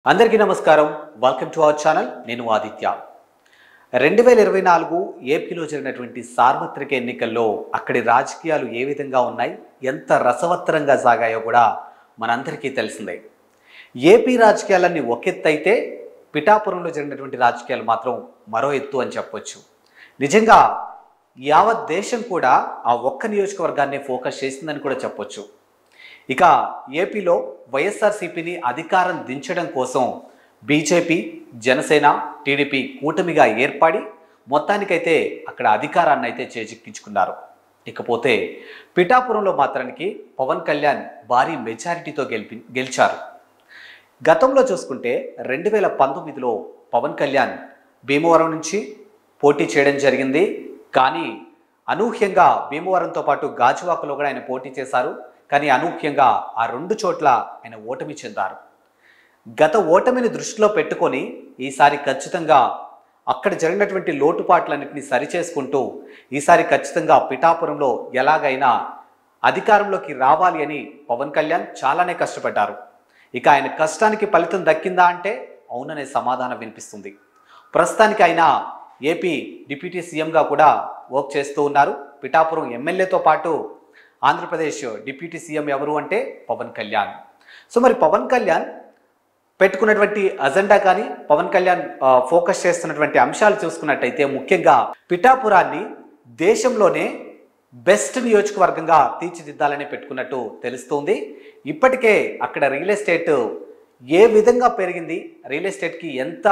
అందరికీ నమస్కారం. Welcome to our channel. నేను ఆదిత్య. 2024 ఏపీలో జరిగినటువంటి సార్వత్రిక ఎన్నికల్లో అక్కడి రాజకీయాలు ఏ విధంగా ఉన్నాయి, ఎంత రసవత్తరంగా సాగాయో కూడా మనందరికీ తెలిసిందే. ఏపీ రాజకీయాలన్నీ ఒక ఎత్తు అయితే పిఠాపురంలో జరిగినటువంటి రాజకీయాలు మాత్రం మరో ఎత్తు అని చెప్పొచ్చు. నిజంగా యావత్ దేశం కూడా ఆ ఒక్క నియోజకవర్గాన్ని ఫోకస్ చేసిందని కూడా చెప్పొచ్చు. ఇక ఏపీలో వైఎస్ఆర్సీపీని అధికారం దించడం కోసం బీజేపీ, జనసేన, టీడీపీ కూటమిగా ఏర్పడి మొత్తానికైతే అక్కడ అధికారాన్ని అయితే చేజిక్కించుకున్నారు. ఇకపోతే పిఠాపురంలో మాత్రానికి పవన్ కళ్యాణ్ భారీ మెజారిటీతో గెలిచారు. గతంలో చూసుకుంటే 2019లో పవన్ కళ్యాణ్ భీమవరం నుంచి పోటీ చేయడం జరిగింది. కానీ అనూహ్యంగా భీమవరంతో పాటు గాజువాకలో కూడా ఆయన పోటీ చేశారు. కానీ అనూహ్యంగా ఆ రెండు చోట్ల ఆయన ఓటమి చెందారు. గత ఓటమిని దృష్టిలో పెట్టుకొని ఈసారి ఖచ్చితంగా అక్కడ జరిగినటువంటి లోటుపాట్లన్నింటినీ సరిచేసుకుంటూ ఈసారి ఖచ్చితంగా పిఠాపురంలో ఎలాగైనా అధికారంలోకి రావాలి అని పవన్ కళ్యాణ్ చాలానే కష్టపడ్డారు. ఇక ఆయన కష్టానికి ఫలితం దక్కిందా అంటే అవుననే సమాధానం వినిపిస్తుంది. ప్రస్తుతానికి ఆయన ఏపీ డిప్యూటీ సీఎంగా కూడా వర్క్ చేస్తూ ఉన్నారు. పిఠాపురం ఎమ్మెల్యేతో పాటు ఆంధ్రప్రదేశ్ డిప్యూటీ సీఎం ఎవరు అంటే పవన్ కళ్యాణ్. సో మరి పవన్ కళ్యాణ్ పెట్టుకున్నటువంటి అజెండా కానీ పవన్ కళ్యాణ్ ఫోకస్ చేస్తున్నటువంటి అంశాలు చూసుకున్నట్టయితే ముఖ్యంగా పిఠాపురాన్ని దేశంలోనే బెస్ట్ నియోజకవర్గంగా తీర్చిదిద్దాలని పెట్టుకున్నట్టు తెలుస్తుంది. ఇప్పటికే అక్కడ రియల్ ఎస్టేట్ ఏ విధంగా పెరిగింది, రియల్ ఎస్టేట్కి ఎంత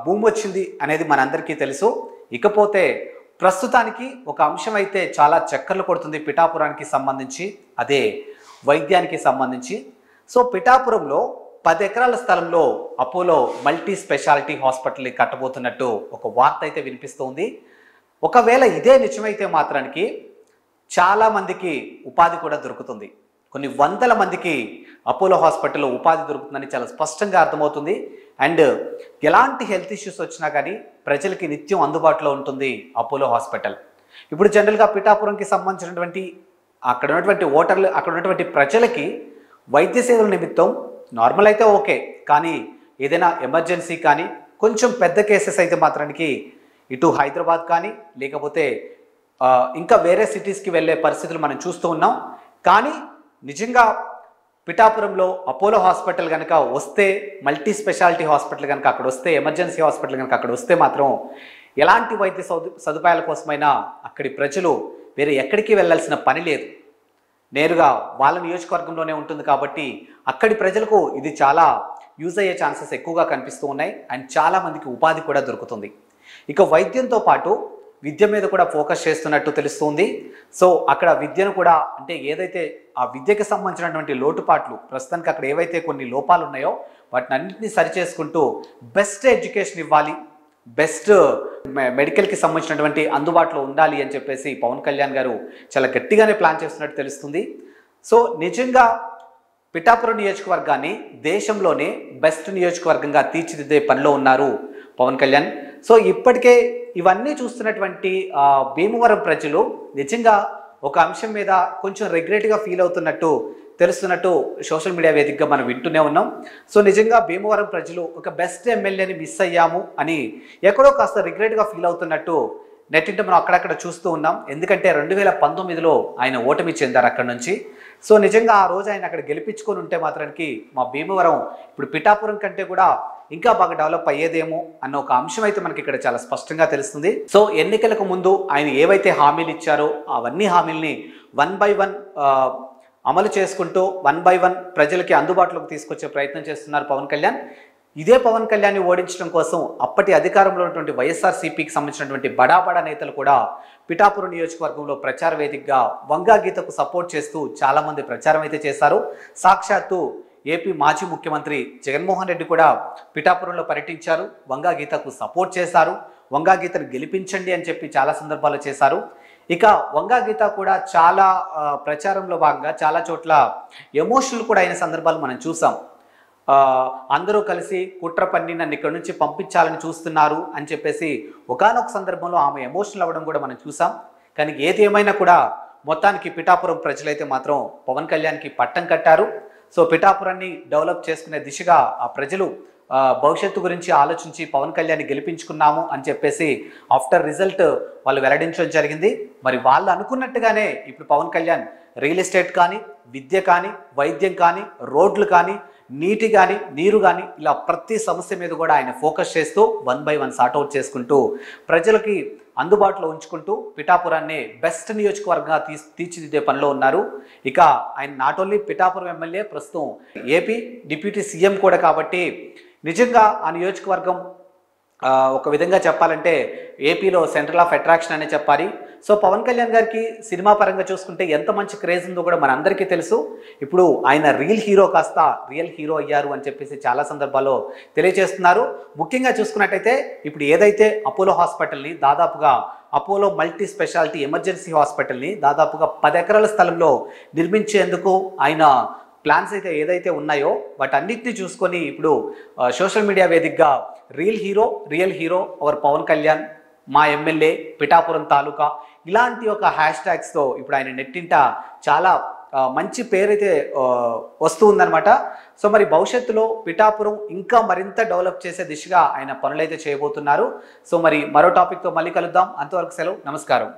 భూమి వచ్చింది అనేది మనందరికీ తెలుసు. ఇకపోతే ప్రస్తుతానికి ఒక అంశం అయితే చాలా చక్కర్లు కొడుతుంది పిఠాపురానికి సంబంధించి, అదే వైద్యానికి సంబంధించి. సో పిఠాపురంలో 10 ఎకరాల స్థలంలో అపోలో మల్టీ స్పెషాలిటీ హాస్పిటల్ కట్టబోతున్నట్టు ఒక వార్త అయితే వినిపిస్తోంది. ఒకవేళ ఇదే నిజమైతే మాత్రానికి చాలామందికి ఉపాధి కూడా దొరుకుతుంది. కొన్ని వందల మందికి అపోలో హాస్పిటల్లో ఉపాధి దొరుకుతుందని చాలా స్పష్టంగా అర్థమవుతుంది. అండ్ ఎలాంటి హెల్త్ ఇష్యూస్ వచ్చినా కానీ ప్రజలకి నిత్యం అందుబాటులో ఉంటుంది అపోలో హాస్పిటల్. ఇప్పుడు జనరల్గా పిఠాపురంకి సంబంధించినటువంటి అక్కడ ఉన్నటువంటి ఓటర్లు, అక్కడ ఉన్నటువంటి ప్రజలకి వైద్య సేవల నిమిత్తం నార్మల్ అయితే ఓకే, కానీ ఏదైనా ఎమర్జెన్సీ కానీ కొంచెం పెద్ద కేసెస్ అయితే మాత్రానికి ఇటు హైదరాబాద్ కానీ లేకపోతే ఇంకా వేరే సిటీస్కి వెళ్ళే పరిస్థితులు మనం చూస్తూ ఉన్నాం. కానీ నిజంగా పిఠాపురంలో అపోలో హాస్పిటల్ కనుక వస్తే, మల్టీ స్పెషాలిటీ హాస్పిటల్ కనుక అక్కడ వస్తే, ఎమర్జెన్సీ హాస్పిటల్ కనుక అక్కడ వస్తే మాత్రం ఎలాంటి వైద్య సదుపాయాల కోసమైనా అక్కడి ప్రజలు వేరే ఎక్కడికి వెళ్ళాల్సిన పని లేదు. నేరుగా వాళ్ళ నియోజకవర్గంలోనే ఉంటుంది కాబట్టి అక్కడి ప్రజలకు ఇది చాలా యూజ్ అయ్యే ఛాన్సెస్ ఎక్కువగా కనిపిస్తూ ఉన్నాయి. అండ్ చాలామందికి ఉపాధి కూడా దొరుకుతుంది. ఇక వైద్యంతో పాటు విద్య మీద కూడా ఫోకస్ చేస్తున్నట్టు తెలుస్తుంది. సో అక్కడ విద్యను కూడా, అంటే ఏదైతే ఆ విద్యకు సంబంధించినటువంటి లోటుపాట్లు ప్రస్తుతానికి అక్కడ ఏవైతే కొన్ని లోపాలు ఉన్నాయో వాటిని అన్నింటినీ సరిచేసుకుంటూ బెస్ట్ ఎడ్యుకేషన్ ఇవ్వాలి, బెస్ట్ మెడికల్కి సంబంధించినటువంటి అందుబాటులో ఉండాలి అని చెప్పేసి పవన్ కళ్యాణ్ గారు చాలా గట్టిగానే ప్లాన్ చేస్తున్నట్టు తెలుస్తుంది. సో నిజంగా పిఠాపురం నియోజకవర్గాన్ని దేశంలోనే బెస్ట్ నియోజకవర్గంగా తీర్చిదిద్దే పనిలో ఉన్నారు పవన్ కళ్యాణ్. సో ఇప్పటికే ఇవన్నీ చూస్తున్నటువంటి భీమవరం ప్రజలు నిజంగా ఒక అంశం మీద కొంచెం రెగ్రెట్గా ఫీల్ అవుతున్నట్టు తెలుస్తున్నట్టు సోషల్ మీడియా వేదికగా మనం వింటూనే ఉన్నాం. సో నిజంగా భీమవరం ప్రజలు ఒక బెస్ట్ ఎమ్మెల్యేని మిస్ అయ్యాము అని ఎక్కడో కాస్త రిగ్రెట్గా ఫీల్ అవుతున్నట్టు నెట్టింట మనం అక్కడక్కడ చూస్తూ ఉన్నాం. ఎందుకంటే 2019లో ఆయన ఓటమి చెందారు అక్కడ నుంచి. సో నిజంగా ఆ రోజు ఆయన అక్కడ గెలిపించుకొని ఉంటే మాత్రానికి మా భీమవరం ఇప్పుడు పిఠాపురం కంటే కూడా ఇంకా బాగా డెవలప్ అయ్యేదేమో అన్న ఒక అంశం అయితే మనకి ఇక్కడ చాలా స్పష్టంగా తెలుస్తుంది. సో ఎన్నికలకు ముందు ఆయన ఏవైతే హామీలు ఇచ్చారో అవన్నీ హామీల్ని 1 by 1 అమలు చేసుకుంటూ 1 by 1 ప్రజలకి అందుబాటులోకి తీసుకొచ్చే ప్రయత్నం చేస్తున్నారు పవన్ కళ్యాణ్. ఇదే పవన్ కళ్యాణ్ని ఓడించడం కోసం అప్పటి అధికారంలో ఉన్నటువంటి వైఎస్ఆర్సీపీకి సంబంధించినటువంటి బడా నేతలు కూడా పిఠాపురం నియోజకవర్గంలో ప్రచార వేదికగా వంగా గీతకు సపోర్ట్ చేస్తూ చాలామంది ప్రచారం అయితే చేశారు. సాక్షాత్తు ఏపీ మాజీ ముఖ్యమంత్రి జగన్మోహన్ రెడ్డి కూడా పిఠాపురంలో పర్యటించారు, వంగా గీతకు సపోర్ట్ చేశారు, వంగా గీతను గెలిపించండి అని చెప్పి చాలా సందర్భాల్లో చేశారు. ఇక వంగా గీత కూడా చాలా ప్రచారంలో భాగంగా చాలా చోట్ల ఎమోషనల్ కూడా అయిన సందర్భాలు మనం చూసాం. అందరూ కలిసి కుట్ర పన్ని నన్ను ఇక్కడ నుంచి పంపించాలని చూస్తున్నారు అని చెప్పేసి ఒకానొక సందర్భంలో ఆమె ఎమోషనల్ అవ్వడం కూడా మనం చూసాం. కానీ ఏది ఏమైనా కూడా మొత్తానికి పిఠాపురం ప్రజలైతే మాత్రం పవన్ కళ్యాణ్కి పట్టం కట్టారు. సో పిఠాపురాన్ని డెవలప్ చేసుకునే దిశగా ఆ ప్రజలు భవిష్యత్తు గురించి ఆలోచించి పవన్ కళ్యాణ్ గెలిపించుకున్నాము అని చెప్పేసి ఆఫ్టర్ రిజల్ట్ వాళ్ళు వెల్లడించడం జరిగింది. మరి వాళ్ళు అనుకున్నట్టుగానే ఇప్పుడు పవన్ కళ్యాణ్ రియల్ ఎస్టేట్ కానీ, విద్య కానీ, వైద్యం కానీ, రోడ్లు కానీ, నీటి కానీ, నీరు కానీ, ఇలా ప్రతి సమస్య మీద కూడా ఆయన ఫోకస్ చేస్తూ 1 by 1 సార్ట్అవుట్ చేసుకుంటూ ప్రజలకి అందుబాటులో ఉంచుకుంటూ పిఠాపురాన్ని బెస్ట్ నియోజకవర్గంగా తీర్చిదిద్దే పనిలో ఉన్నారు. ఇక ఆయన నాట్ ఓన్లీ పిఠాపురం ఎమ్మెల్యే, ప్రస్తుతం ఏపీ డిప్యూటీ సీఎం కూడా. కాబట్టి నిజంగా ఆ నియోజకవర్గం ఒక విధంగా చెప్పాలంటే ఏపీలో సెంట్రల్ ఆఫ్ అట్రాక్షన్ అనే చెప్పాలి. సో పవన్ కళ్యాణ్ గారికి సినిమా పరంగా చూసుకుంటే ఎంత మంచి క్రేజ్ ఉందో కూడా మనందరికీ తెలుసు. ఇప్పుడు ఆయన రియల్ హీరో కాస్త రియల్ హీరో అయ్యారు అని చెప్పేసి చాలా సందర్భాల్లో తెలియజేస్తున్నారు. ముఖ్యంగా చూసుకున్నట్టయితే ఇప్పుడు ఏదైతే అపోలో హాస్పిటల్ని దాదాపుగా అపోలో మల్టీ స్పెషాలిటీ ఎమర్జెన్సీ హాస్పిటల్ని దాదాపుగా 10 ఎకరాల స్థలంలో నిర్మించేందుకు ఆయన ప్లాన్స్ అయితే ఏదైతే ఉన్నాయో వాటన్నిటిని చూసుకొని ఇప్పుడు సోషల్ మీడియా వేదికగా real hero our Pawan Kalyan, మా ఎమ్మెల్యే, పిఠాపురం తాలూకా, ఇలాంటి ఒక హ్యాష్ ట్యాగ్స్తో ఇప్పుడు ఆయన నెట్టింట చాలా మంచి పేరైతే వస్తూ ఉందన్నమాట. సో మరి భవిష్యత్తులో పిఠాపురం ఇంకా మరింత డెవలప్ చేసే దిశగా ఆయన పనులైతే చేయబోతున్నారు. సో మరి మరో టాపిక్తో మళ్ళీ కలుద్దాం. అంతవరకు సెలవు, నమస్కారం.